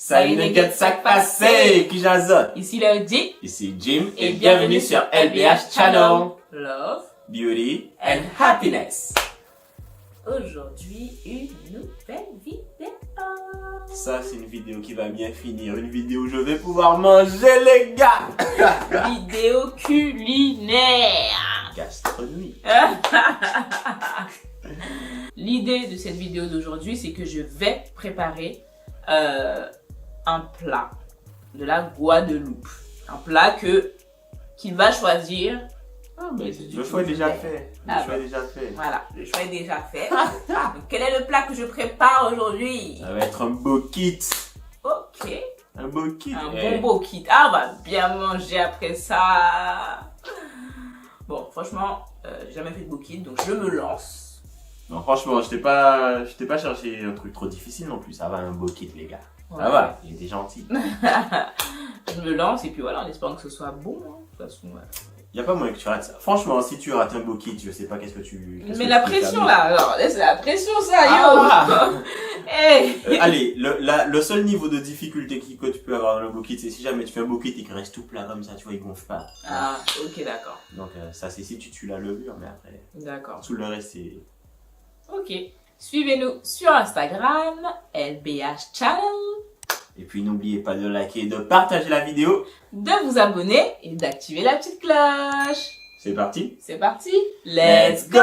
Salut les gars de sac passé, qui jasote. Ici le G. Ici Jim et bienvenue sur LBH Channel. Love, Beauty and Happiness. Aujourd'hui, une nouvelle vidéo. Ça, c'est une vidéo qui va bien finir. Une vidéo où je vais pouvoir manger, les gars. Vidéo culinaire. Gastronomie. L'idée de cette vidéo d'aujourd'hui, c'est que je vais préparer un plat de la Guadeloupe. Un plat qu'il va choisir. Ah, mais le choix est déjà fait. Le choix est déjà fait. Voilà, le choix est déjà fait. Donc, quel est le plat que je prépare aujourd'hui? Ça va être un beau kit. Ok. Un beau kit. Un bon kit. Ah, on va bien manger après ça. Bon, franchement, j'ai jamais fait de beau kit, donc je me lance. Non, franchement, je t'ai pas cherché un truc trop difficile non plus. Ça va, un beau kit, les gars. Ça va, il était gentil. Je me lance et puis voilà, en espérant que ce soit bon. Hein. De toute façon, y a pas moyen que tu rates ça. Franchement, si tu rates un beau kit, je sais pas qu'est-ce que tu. Mais la pression là, alors laisse la pression ça, yo. Hey. Allez, le seul niveau de difficulté que tu peux avoir dans le beau kit, c'est si jamais tu fais un beau kit et qu'il reste tout plat comme ça, tu vois, il gonfle pas. Ah, ok, d'accord. Donc ça c'est si tu tues la levure, mais après. D'accord. Tout le reste c'est. Ok. Suivez-nous sur Instagram, LBH Channel. Et puis n'oubliez pas de liker et de partager la vidéo. De vous abonner et d'activer la petite cloche. C'est parti. C'est parti. Let's go.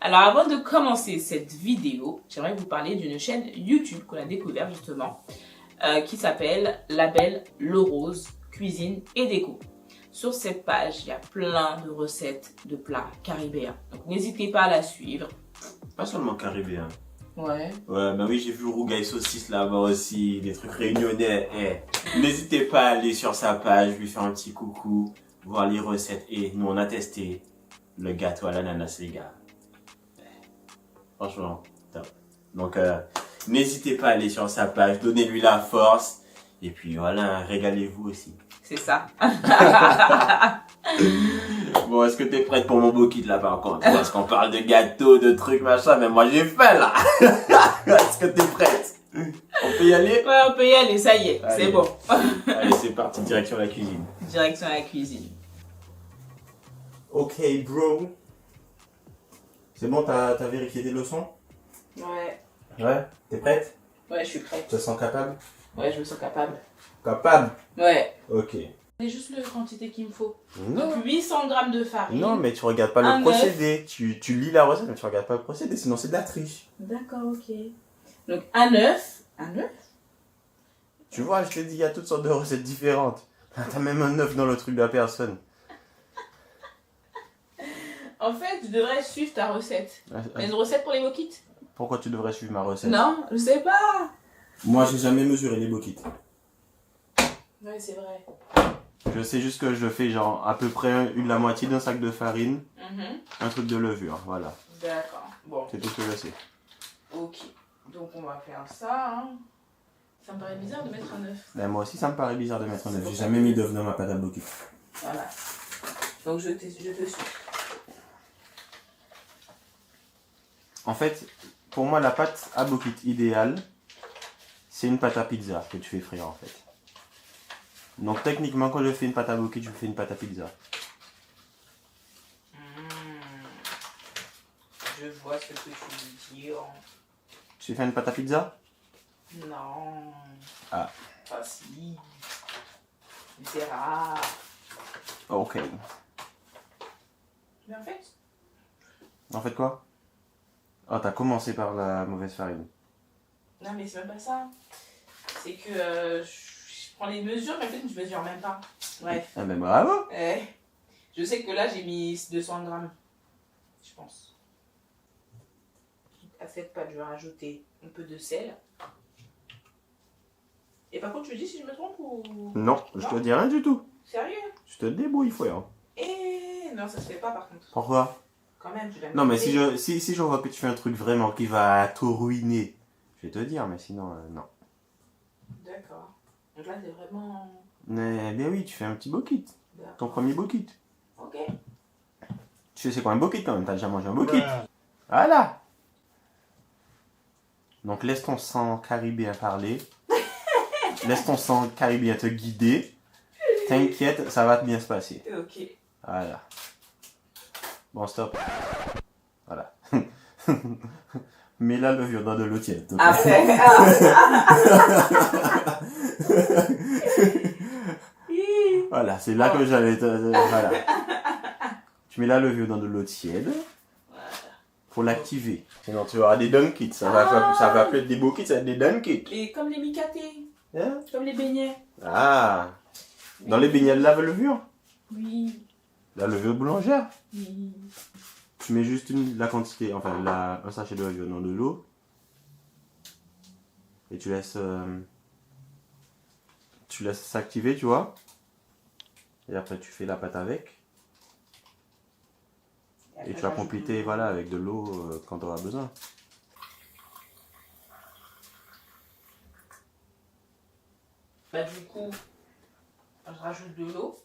Alors avant de commencer cette vidéo, j'aimerais vous parler d'une chaîne YouTube qu'on a découvert justement qui s'appelle Label Le Rose Cuisine et Déco. Sur cette page, il y a plein de recettes de plats caribéens. Donc n'hésitez pas à la suivre. Pas seulement caribéen. Ouais. Ouais, bah oui, j'ai vu rougail saucisse là-bas aussi, des trucs réunionnais. N'hésitez pas à aller sur sa page, lui faire un petit coucou, voir les recettes. Et nous, on a testé le gâteau à l'ananas, les gars. Franchement, top. Donc, n'hésitez pas à aller sur sa page, donnez-lui la force. Et puis voilà, régalez-vous aussi. C'est ça. Bon, est-ce que t'es prête pour mon beau kit là par contre? Parce qu'on parle de gâteaux, de trucs, machin, mais moi j'ai faim là. Est-ce que t'es prête? On peut y aller? Ouais, on peut y aller, ça y est, c'est bon. Allez, c'est parti, direction la cuisine. Direction la cuisine. Ok, bro. C'est bon, t'as vérifié des leçons? Ouais. Ouais, t'es prête? Ouais, je suis prête. Tu te sens capable? Ouais, je me sens capable. Capable? Ouais. Ok. C'est juste la quantité qu'il me faut. Non. Donc 800 g de farine. Non, mais tu regardes pas le procédé. Tu lis la recette, mais tu regardes pas le procédé, sinon c'est de la triche. D'accord, ok. Donc un œuf. Un œuf? Tu vois, je t'ai dit, il y a toutes sortes de recettes différentes. T'as même un œuf dans le truc de la personne. En fait, je devrais suivre ta recette. T'as une recette pour les moquits? Pourquoi tu devrais suivre ma recette? Non, je sais pas. Moi, j'ai jamais mesuré les bokits. Ouais, c'est vrai. Je sais juste que je fais genre à peu près la moitié d'un sac de farine, un truc de levure, voilà. D'accord. Bon. C'est tout ce que je sais. Ok. Donc on va faire ça. Hein. Ça me paraît bizarre de mettre un œuf. Ben, moi aussi, ça me paraît bizarre de mettre un œuf. J'ai jamais mis d'œuf dans ma pâte à bokits. Voilà. Donc je te suis. En fait, pour moi, la pâte à bokits idéale, c'est une pâte à pizza que tu fais frire en fait. Donc techniquement, quand je fais une pâte à bokits, je fais une pâte à pizza. Je vois ce que tu veux dire. Tu fais une pâte à pizza? Non. Ah. Pas si. C'est rare. Ok. Mais en fait. En fait quoi? Oh, t'as commencé par la mauvaise farine. Non, mais c'est même pas ça. C'est que je prends les mesures, mais en fait, je mesure même pas. Bref. Ah ben bravo! Je sais que là, j'ai mis 200 grammes. Je pense. À cette pâte, je vais rajouter un peu de sel. Et par contre, tu me dis si je me trompe ou. Non, je te dis rien du tout. Sérieux? Je te débrouille, frère. Non, ça se fait pas par contre. Pourquoi? Quand même, tu vas me Non, mais dire. si je vois que tu fais un truc vraiment qui va tout ruiner, je vais te dire, mais sinon, non. D'accord. Donc là, c'est vraiment. Mais bien oui, tu fais un petit bokit. Ton D'accord. premier bokit. Ok. Tu sais c'est quoi un bokit quand même, t'as déjà mangé un bokit. Voilà. Donc laisse ton sang caribéen parler. Laisse ton sang caribéen te guider. T'inquiète, ça va bien se passer. Ok. Voilà. Bon, stop. Voilà. Mets la levure dans de l'eau tiède. ok. Après. Voilà, c'est là que j'allais voilà. Tu mets la levure dans de l'eau tiède pour l'activer. Sinon, tu auras des dunkits. Ça va plus être des bokits, ça va être des dunkits. Et comme les micatés, Hein? comme les beignets. Ah. Dans les beignets de la levure. Oui. La levure boulangère. Oui. Tu mets juste la quantité, enfin un sachet de levure dans de l'eau. Et tu laisses s'activer, tu vois. Et après tu fais la pâte avec. Et tu vas compléter voilà, avec de l'eau quand tu auras besoin. Bah du coup, je rajoute de l'eau.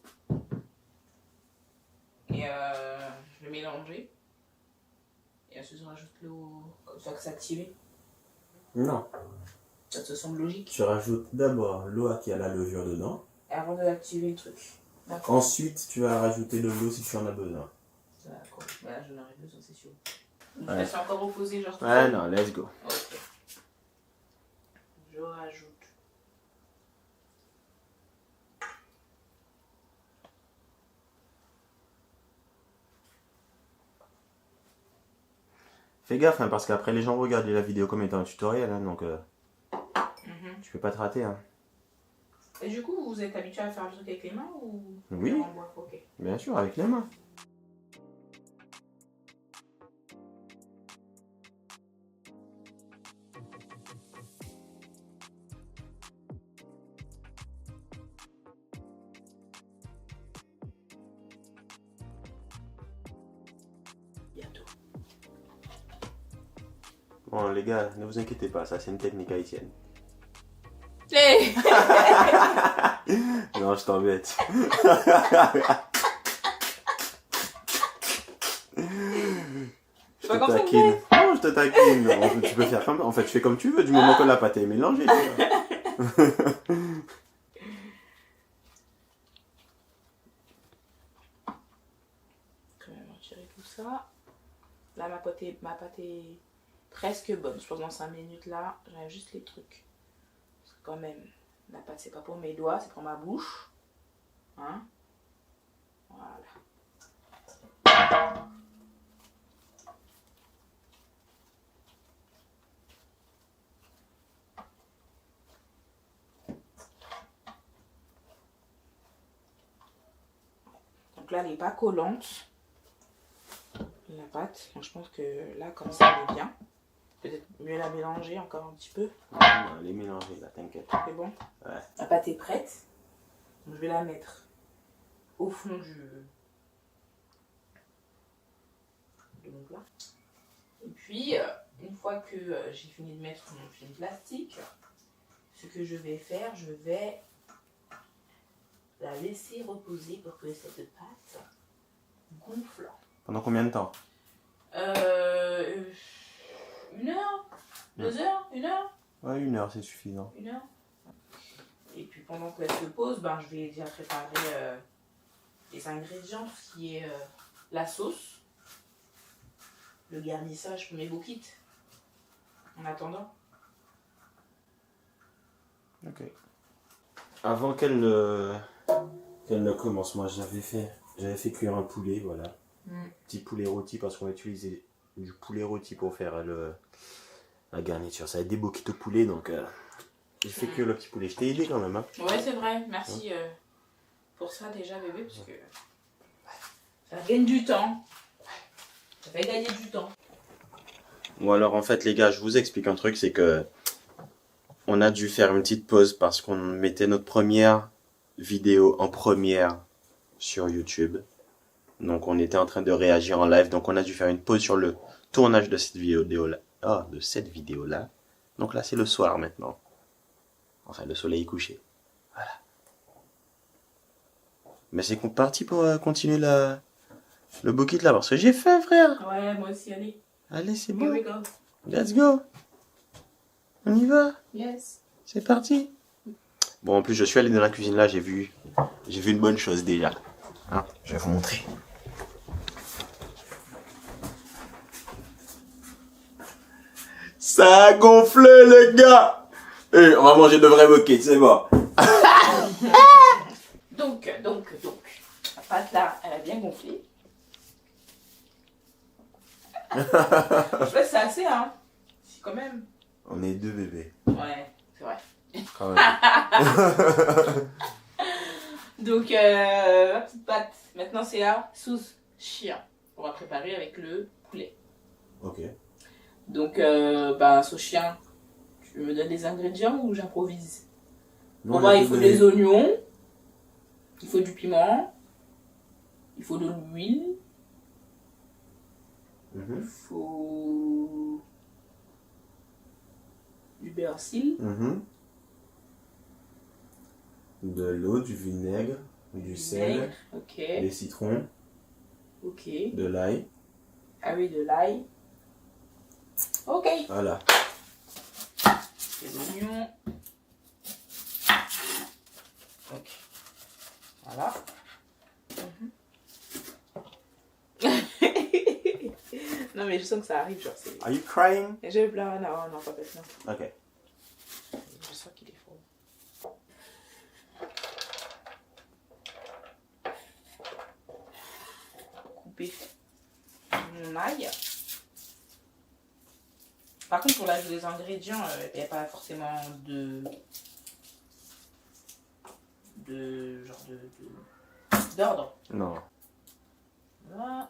Et je vais mélanger. Et ensuite je rajoute l'eau comme ça que c'est activé. Non. Ça te semble logique. Tu rajoutes d'abord l'eau qui a la levure dedans. Et avant d'activer le truc. D'accord. Ensuite, tu vas rajouter de l'eau si tu en as besoin. D'accord. Bah là, j'en aurais besoin, c'est sûr. Je Ouais. laisse encore reposer, genre. Ouais, non, let's go. Ok. Je rajoute. Fais gaffe, hein, parce qu'après les gens regardent la vidéo comme étant un tutoriel, hein, donc tu peux pas te rater. Hein. Et du coup, vous êtes habitué à faire le truc avec les mains ou Oui. en bois? Ok. Bien sûr, avec les mains. Bientôt. Bon, les gars, ne vous inquiétez pas, ça c'est une technique haïtienne. Hey. Non, je t'embête. Je te taquine. Non, je te taquine. Tu peux faire comme ça. En fait, tu fais comme tu veux, du moment que la pâte est mélangée. Tu vois. Quand même retirer tout ça. Là, ma pâte est presque bonne. Je pense que dans 5 minutes là, j'enlève juste les trucs. Parce que quand même, la pâte c'est pas pour mes doigts, c'est pour ma bouche. Hein? Voilà. Donc là, elle n'est pas collante. La pâte. Donc je pense que là, comme ça, elle est bien. Peut-être mieux la mélanger encore un petit peu. Non, elle est mélangée là, t'inquiète. C'est bon? Ouais. La pâte est prête. Donc, je vais la mettre au fond de mon plat. Et puis, une fois que j'ai fini de mettre mon film plastique, ce que je vais faire, je vais la laisser reposer pour que cette pâte gonfle. Pendant combien de temps? 1 heure, 2 heures, 1 heure. Ouais, 1 heure, c'est suffisant. 1 heure. Et puis pendant qu'elle se pose, ben, je vais déjà préparer les ingrédients, tout ce qui est la sauce, le garnissage pour mes bokits. En attendant. Ok. Avant qu'elle ne commence, moi j'avais fait cuire un poulet, voilà. Petit poulet rôti parce qu'on va utiliser du poulet rôti pour faire la garniture. Ça va être des bokits de poulet, donc j'ai fait cuire le petit poulet. Je t'ai aidé quand même, hein. Ouais, c'est vrai. Merci pour ça déjà, bébé, parce que ça gagne du temps. Ça fait gagner du temps. Bon alors en fait les gars, je vous explique un truc, c'est que on a dû faire une petite pause parce qu'on mettait notre première vidéo en première sur YouTube. Donc on était en train de réagir en live, donc on a dû faire une pause sur le tournage de cette vidéo-là. Ah, de cette vidéo-là. Donc là c'est le soir maintenant. Enfin le soleil est couché. Voilà. Mais c'est parti pour continuer le bucket là, parce que j'ai faim, frère. Ouais, moi aussi, allez. Allez, c'est Here bon. we go. Let's go. On y va. Yes. C'est parti. Bon, en plus, je suis allé dans la cuisine là, j'ai vu une bonne chose déjà. Hein, je vais vous montrer. Ça a gonflé, les gars. On va manger de vrais buckets, c'est bon. Donc, la pâte là, elle a bien gonflé. Ouais, c'est assez, hein. C'est quand même. On est deux bébés. Ouais, c'est vrai. Quand même. Donc, la petite pâte. Maintenant, c'est la sauce chien. On va préparer avec le poulet. Ok. Donc, sauce chien, tu me donnes les ingrédients ou j'improvise? Non, Bon, il faut des oignons, il faut du piment, il faut de l'huile, il faut du persil, de l'eau, du vinaigre, du sel, ok, des citrons, ok, de l'ail. ah oui, de l'ail, ok, Voilà. des oignons, ok, voilà. Non mais je sens que ça arrive, genre c'est... Are you crying? Je pleure, non, pas maintenant. Ok. Je sens qu'il est fort. Couper mon ail. Par contre, pour l'ajout des ingrédients, il n'y a pas forcément d'ordre. Non. Voilà.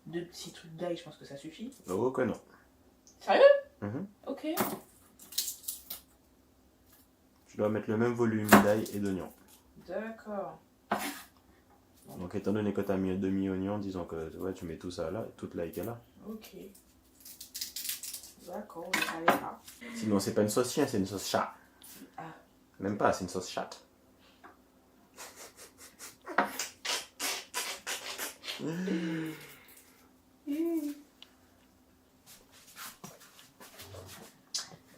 2 petits trucs d'ail, je pense que ça suffit. Oh que non. Sérieux? Ok. Tu dois mettre le même volume d'ail et d'oignon. D'accord. Donc étant donné que tu as mis un demi-oignon, disons que ouais, tu mets tout ça là, toute l'ail qu'elle a. Ok. D'accord, je savais pas. Sinon c'est pas une sauce chien, c'est une sauce chat. Ah. Même pas, c'est une sauce chatte.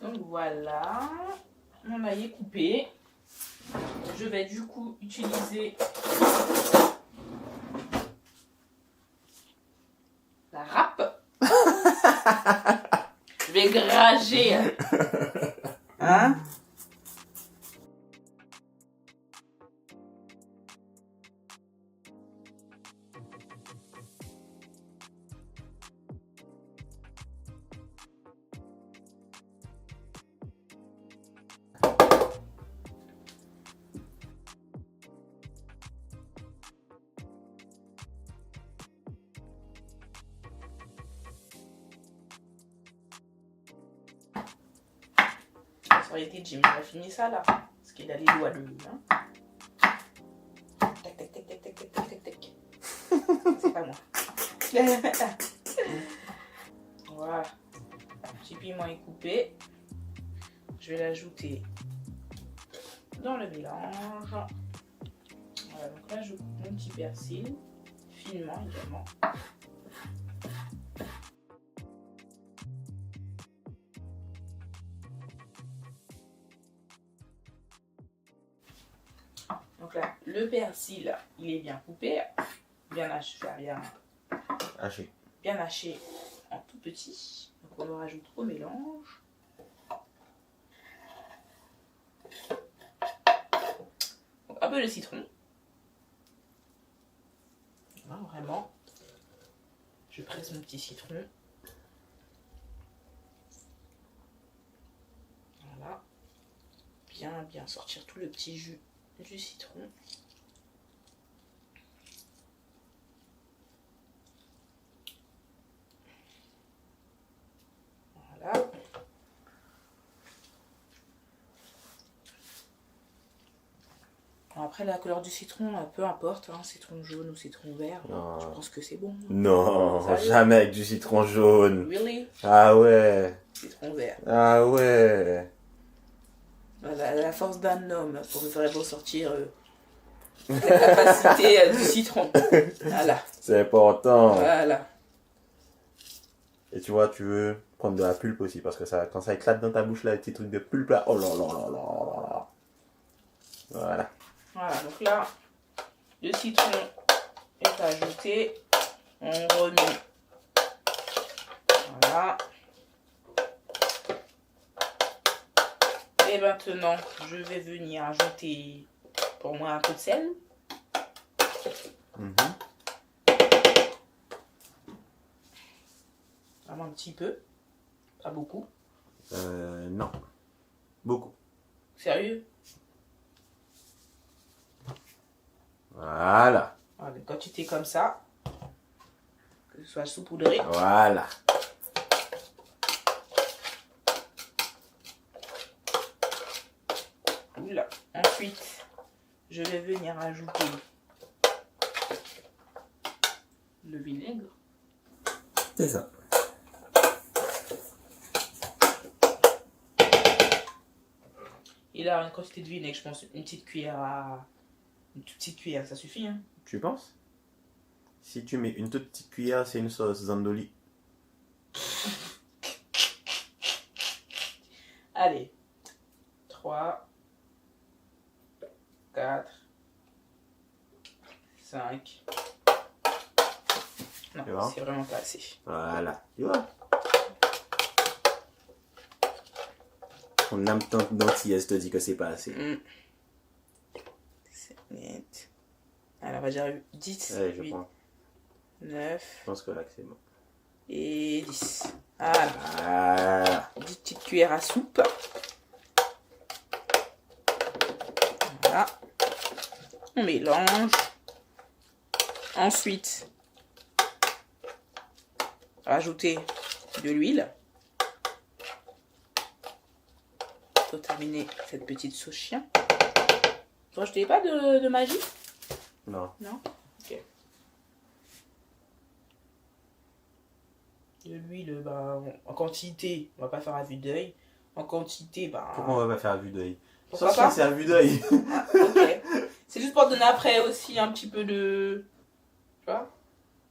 Donc voilà, mon ail est coupé. Je vais du coup utiliser la râpe. Je vais grager. Hein? Ça aurait été Jimmy, on a fini ça là. Parce qu'il a les doigts de lui. Hein. Tac, tac, tac, tac, tac, tac, tac, tac. C'est pas moi. Voilà. Le petit piment est coupé. Je vais l'ajouter dans le mélange. Voilà, donc là je coupe mon petit persil finement également. Donc là, le persil, il est bien coupé, bien haché, bien haché en tout petit. Donc on le rajoute au mélange. Donc un peu de citron. Voilà, vraiment. Je presse mon petit citron. Voilà. Bien sortir tout le petit jus du citron. Voilà. Après la couleur du citron, peu importe, hein, citron jaune ou citron vert, non. Je pense que c'est bon. Non, jamais avec du citron jaune. Really? Ah ouais. Citron vert. Ah ouais. Voilà, la force d'un homme pour vraiment sortir la capacité du citron. Voilà. C'est important. Voilà. Et tu vois, tu veux prendre de la pulpe aussi, parce que ça, quand ça éclate dans ta bouche, là, les petits trucs de pulpe, là, oh là là là là là là. Voilà. Voilà, donc là, le citron est ajouté. On remet. Voilà. Et maintenant, je vais venir ajouter, pour moi, un peu de sel. Vraiment un petit peu. Pas beaucoup. Non. Beaucoup. Sérieux? Voilà. Voilà, quand tu t'es comme ça, que ce soit saupoudré. Voilà. Oula. Ensuite, je vais venir ajouter le vinaigre. C'est ça. Et là, une quantité de vinaigre, je pense une petite cuillère à... Une toute petite cuillère, ça suffit, hein? Tu penses? Si tu mets une toute petite cuillère, c'est une sauce Zandoli. Allez. 3, 4, 5. Non, Tu vois? c'est vraiment pas assez. Voilà. Tu vois? Ton âme d'antillaise te dit que c'est pas assez. C'est net. Alors, on va dire 10, Allez, je 8, prends. 9 Je pense que là, c'est bon. et 10. Voilà. Voilà. 10 petites cuillères à soupe. Voilà. On mélange. Ensuite, rajouter de l'huile. Pour terminer cette petite sauce chien. Vous rajoutez pas de magie? Non. Non? Ok. De l'huile, bah, en quantité, on va pas faire à vue d'œil. En quantité, bah. Pourquoi on va pas faire à vue d'œil? Pourquoi Sauf pas? si c'est à vue d'œil. Ah, ok. C'est juste pour donner après aussi un petit peu de. Tu vois?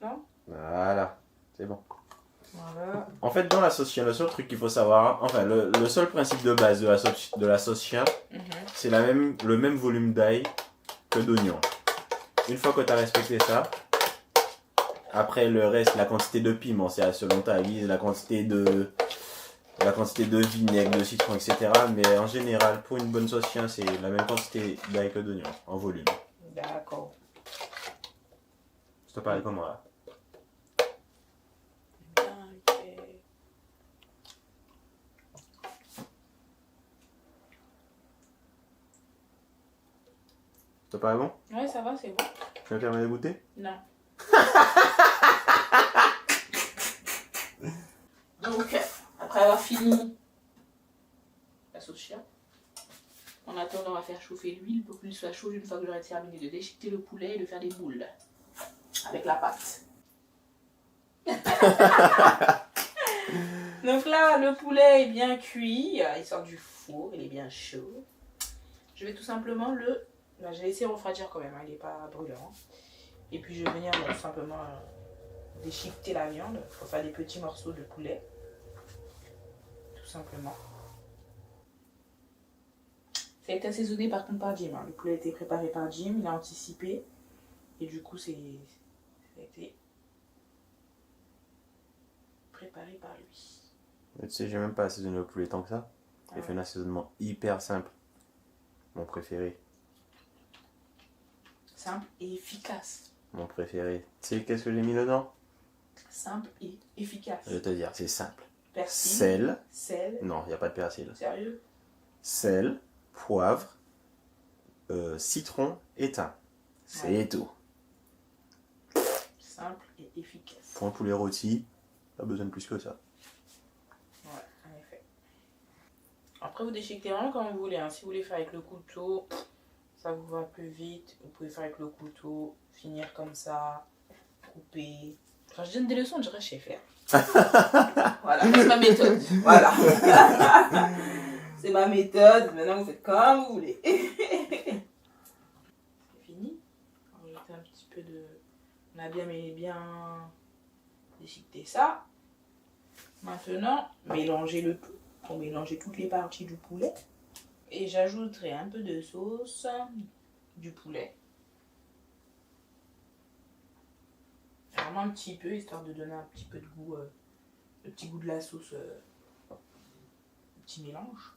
Non? Voilà. C'est bon. Voilà. En fait, dans la sauce chien, le seul truc qu'il faut savoir, enfin, le seul principe de base de la sauce chien, c'est le même volume d'ail que d'oignon. Une fois que tu as respecté ça, après le reste, la quantité de piment, c'est selon ta guise, la quantité de vinaigre, de citron, etc. Mais en général, pour une bonne sauce chien, c'est la même quantité d'ail que d'oignon, en volume. D'accord. Ça te paraît comment là? Bien, ok. Ça te paraît bon? Ouais, ça va, c'est bon. Tu me permets de goûter? Non. Donc, après avoir fini la sauce chien, en attendant, on va faire chauffer l'huile pour qu'il soit chaud une fois que j'aurai terminé de déchiqueter le poulet et de faire des boules avec la pâte. Donc là, le poulet est bien cuit, il sort du four, il est bien chaud. Je vais tout simplement le... Là, j'ai laissé refroidir quand même, hein, il n'est pas brûlant. Et puis je vais venir tout simplement déchiqueter la viande pour faire des petits morceaux de poulet. Tout simplement. Ça a été assaisonné par contre par Jim. Hein. Le poulet a été préparé par Jim, il a anticipé. Et du coup, ça a été préparé par lui. Mais tu sais, j'ai même pas assaisonné le poulet tant que ça. J'ai fait un assaisonnement hyper simple. Mon préféré. Simple et efficace. Mon préféré. Tu sais qu'est-ce que j'ai mis dedans? Simple et efficace. Je vais te dire, c'est simple. Persil. Sel. Sel. Non, il n'y a pas de persil. Sérieux? Sel, poivre, citron et thym. C'est tout. Simple et efficace. Pour un poulet rôti, pas besoin de plus que ça. Ouais, en effet. Après, vous déchiquetez vraiment comme vous voulez. Hein. Si vous voulez faire avec le couteau, ça vous va plus vite. Vous pouvez faire avec le couteau, finir comme ça, couper. Quand je donne des leçons, je dirais chef. Voilà, c'est ma méthode. Voilà. C'est ma méthode. Maintenant, vous faites comme vous voulez. C'est fini. petit peu de... On a bien déchiqueté ça. Maintenant, mélangez le tout pour mélanger toutes les parties du poulet. Et j'ajouterai un peu de sauce du poulet. Vraiment un petit peu, histoire de donner un petit peu de goût, le petit goût de la sauce, le petit mélange.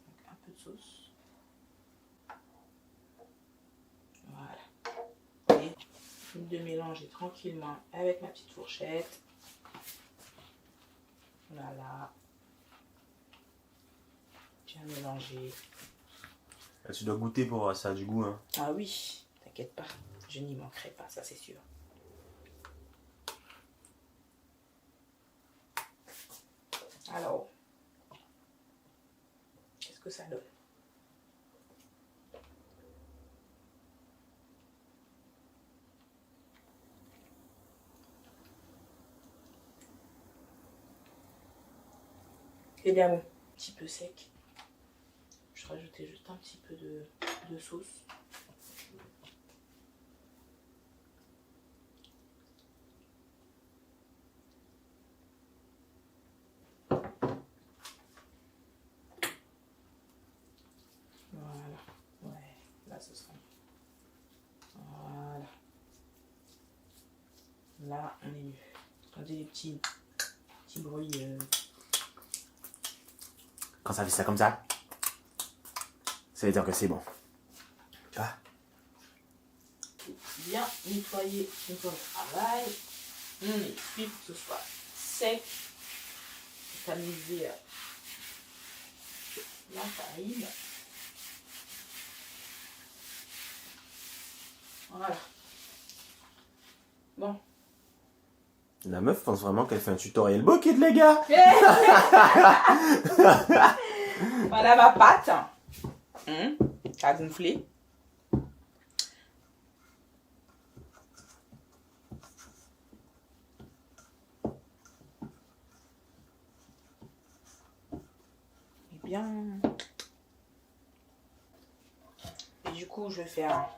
Donc, un peu de sauce. Voilà. Et de mélanger tranquillement avec ma petite fourchette. Voilà. Bien mélanger. Là, tu dois goûter pour avoir ça du goût. Hein. Ah oui, t'inquiète pas. Je n'y manquerai pas, ça c'est sûr. Alors, qu'est-ce que ça donne? C'est bien bon. Un petit peu sec. Je rajoutais juste un petit peu de sauce. Voilà. Ouais, là ce sera. Voilà. Là, on est mieux. Entendez les petits bruits. Quand ça fait ça comme ça veut dire que c'est bon. Tu vois? Bien nettoyer une fois le travail. On est cuit pour que ce soit sec. Tamiser la farine. Voilà. Bon. La meuf pense vraiment qu'elle fait un tutoriel Bokit, les gars. Voilà ma pâte. À gonfler. Et bien. Et du coup, je vais faire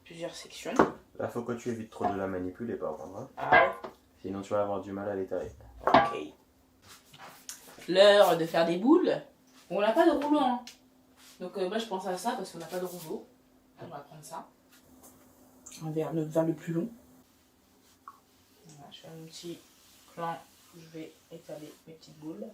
plusieurs sections. Là, faut que tu évites trop de la manipuler, par contre. Hein. Ah ouais. Sinon, tu vas avoir du mal à l'étaler. Ok. L'heure de faire des boules. On n'a pas de rouleau. Hein. Donc, moi, je pense à ça parce qu'on n'a pas de rouleau. On va prendre ça. Un verre, le vin le plus long. Voilà, je fais un petit plan où je vais étaler mes petites boules.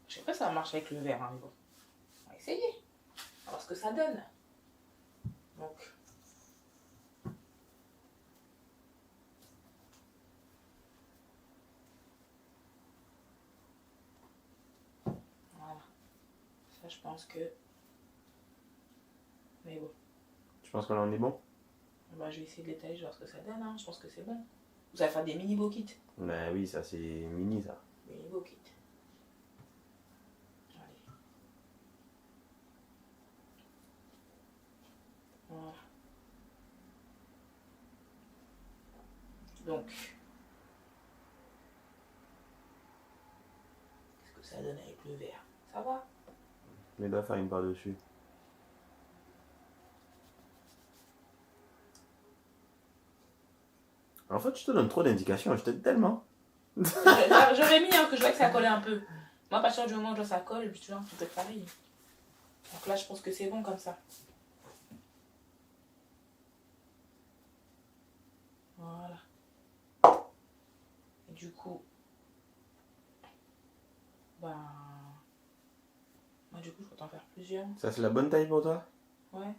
Je sais pas si ça marche avec le verre, hein, mais bon. On va essayer. On va voir ce que ça donne. Donc. Voilà. Ça, je pense que... Mais bon. Tu penses qu'on en est bon? Bah, je vais essayer de l'étaler, je vais voir ce que ça donne. Hein. Je pense que c'est bon. Vous allez faire des mini Bokit. Bah oui, ça c'est mini, ça. Mini Bokit. Allez. Voilà. Donc. Qu'est-ce que ça donne avec le verre? Ça va? Mais doit faire une par-dessus. En fait, je te donne trop d'indications, je t'aide tellement. J'aurais mis que je vois que ça collait un peu. Moi, à partir du moment où ça colle, puis tu vois, tout est pareil. Donc là, je pense que c'est bon comme ça. Voilà. Et du coup, moi, du coup, je peux t'en faire plusieurs. Ça, c'est la bonne taille pour toi? Ouais.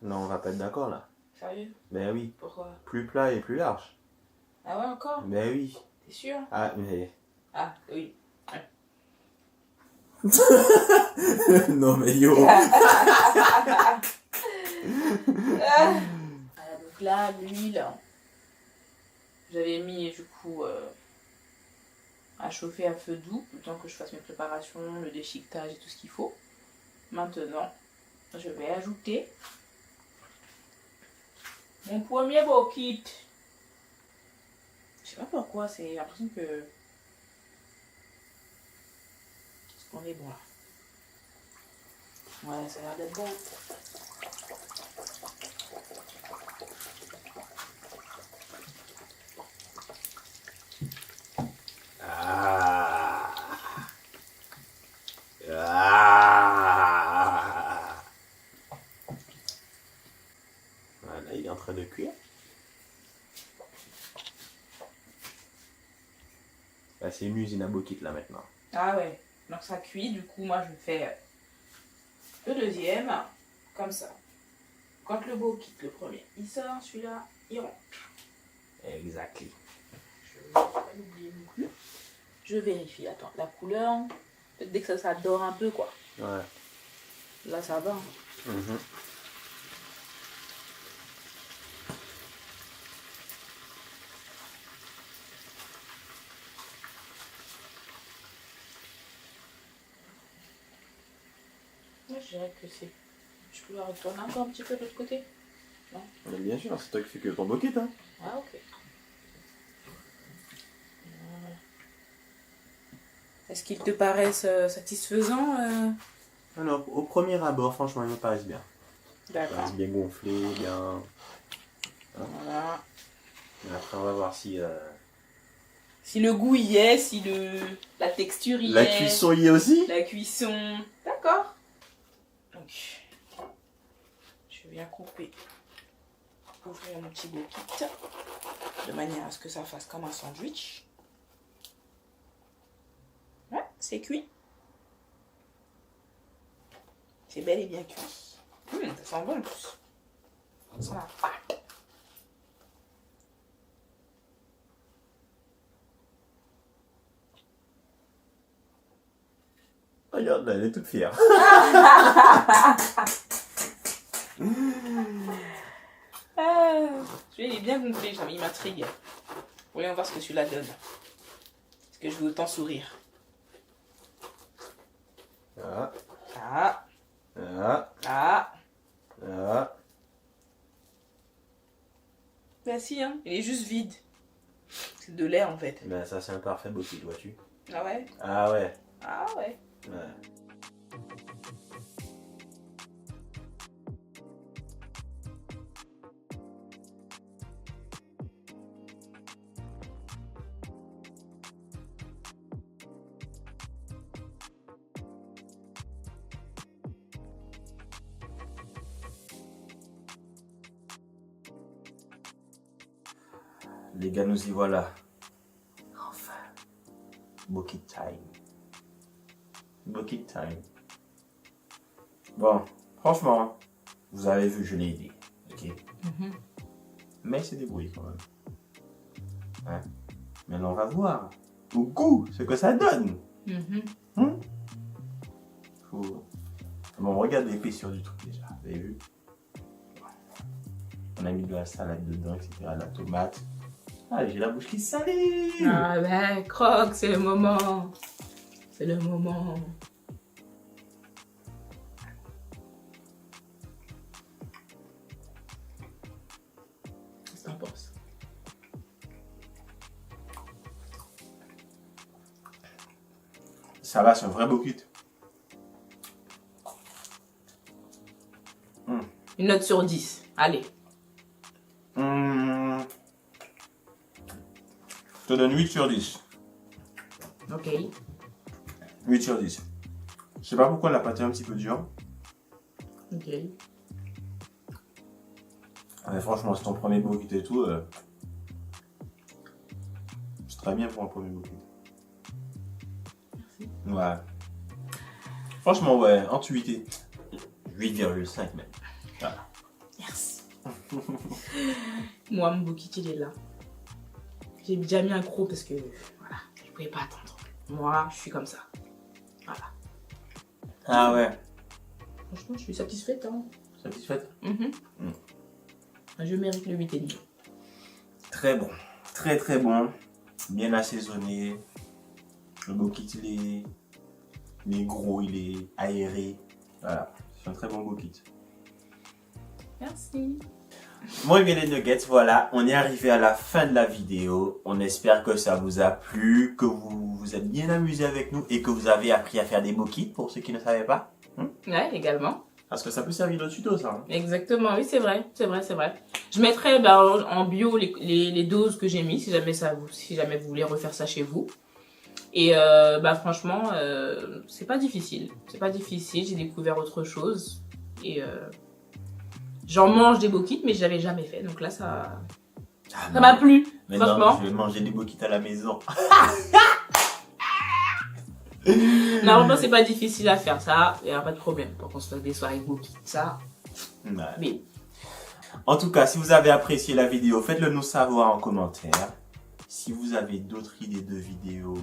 Non, on va pas être d'accord là. Sérieux? Ben oui. Pourquoi? Plus plat et plus large. Ah ouais, encore? Ben oui. T'es sûr? Ah, mais. Ah, oui. Non, mais yo. Voilà, donc là, l'huile, j'avais mis du coup à chauffer à feu doux, le temps que je fasse mes préparations, le déchiquetage et tout ce qu'il faut. Maintenant, je vais ajouter mon premier Bokit. Je sais pas pourquoi, c'est l'impression que On est bon là. Ouais, ça a l'air d'être bon. Ah. Ah. Voilà, il est en train de cuire. Là, c'est une usine à bokit là maintenant. Ah ouais, donc ça cuit, du coup moi je fais le deuxième, comme ça. Quand le beau quitte le premier, il sort, celui-là, il rentre. Exactly. Je ne vais pas l'oublier non plus. Je vérifie, attends, la couleur, peut-être dès que ça dort un peu quoi. Ouais. Là ça va. Hein. Mhm. Ouais, je dirais que c'est... Je peux la retourner encore un petit peu de l'autre côté. Mais bien sûr, c'est toi qui fais que ton bokit, hein. Ah ok. Voilà. Est-ce qu'ils te paraissent satisfaisants Alors, au premier abord, franchement, ils me paraissent bien. Ils D'accord. paraissent bien gonflés, bien... Voilà. Et après, on va voir si... Si le goût y est, si la texture y La est. cuisson y est aussi. La cuisson. D'accord. Donc, je viens couper, ouvrir mon petit bokit de manière à ce que ça fasse comme un sandwich. Ouais, c'est cuit. C'est bel et bien cuit. Ça sent bon en plus. Ça sent la pâte. Regarde, là, elle est toute fière. Celui-là, il est bien gonflé, il m'intrigue. Voyons voir ce que celui-là donne. Est-ce que je veux autant sourire? Ah, Ah, ah, ah. ah. Bah si, hein, il est juste vide. C'est de l'air en fait. Ben ça, c'est un parfait bokit, vois-tu. Ah ouais? Ah ouais. Ah ouais. Ouais. Les gars, nous y voilà. Enfin. Bokit time. Bokit time. Bon, franchement, vous avez vu, je l'ai aidé. Ok. Mais c'est débrouillé quand même. Hein? Maintenant, on va voir au goût ce que ça donne. Faut... Bon, regarde l'épaisseur du truc déjà. Vous avez vu? On a mis de la salade dedans, etc. La tomate. Ah, j'ai la bouche qui salée. Ah ben, croque, c'est le moment. C'est le moment. Qu'est-ce que t'en penses? Ça va, c'est un vrai bokit. Une note sur 10. Allez. Je te donne 8 sur 10. Ok. 8 sur 10. Je sais pas pourquoi la pâte est un petit peu dure. Ok. Mais franchement, c'est ton premier bokit et tout. C'est très bien pour un premier bokit. Merci. Ouais. Franchement, ouais, entre 8 et 8,5 même. Voilà. Merci. Moi, mon bokit, il est là. J'ai déjà mis un gros parce que, voilà, je pouvais pas attendre. Moi, je suis comme ça. Voilà. Ah ouais. Franchement, je suis satisfaite. Hein. Satisfaite? Je mérite le 8,5. Très bon. Très très bon. Bien assaisonné. Le bokit, il est gros, il est aéré. Voilà. C'est un très bon bokit. Merci. Bon, et bien les nuggets, voilà, on est arrivé à la fin de la vidéo. On espère que ça vous a plu, que vous vous êtes bien amusé avec nous et que vous avez appris à faire des bokits pour ceux qui ne savaient pas. Ouais, également. Parce que ça peut servir de tuto, ça. Exactement, oui, c'est vrai, c'est vrai, c'est vrai. Je mettrai en bio les doses que j'ai mis si jamais vous voulez refaire ça chez vous. Et franchement, c'est pas difficile. C'est pas difficile, j'ai découvert autre chose. Et j'en mange des bokits, mais je l'avais jamais fait. Donc là, ça m'a plu, franchement. Non, je vais manger des bokits à la maison. Normalement, c'est pas difficile à faire ça. Il n'y a pas de problème pour qu'on se fasse des soirées bokits, ça. Ouais. Mais En tout cas, si vous avez apprécié la vidéo, faites-le nous savoir en commentaire. Si vous avez d'autres idées de vidéos,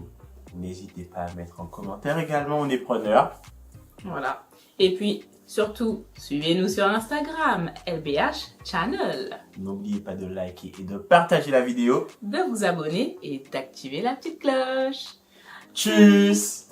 n'hésitez pas à mettre en commentaire également, on est preneurs. voilà. Et puis, surtout, suivez-nous sur Instagram, LBH Channel. N'oubliez pas de liker et de partager la vidéo. De vous abonner et d'activer la petite cloche. Tchuss!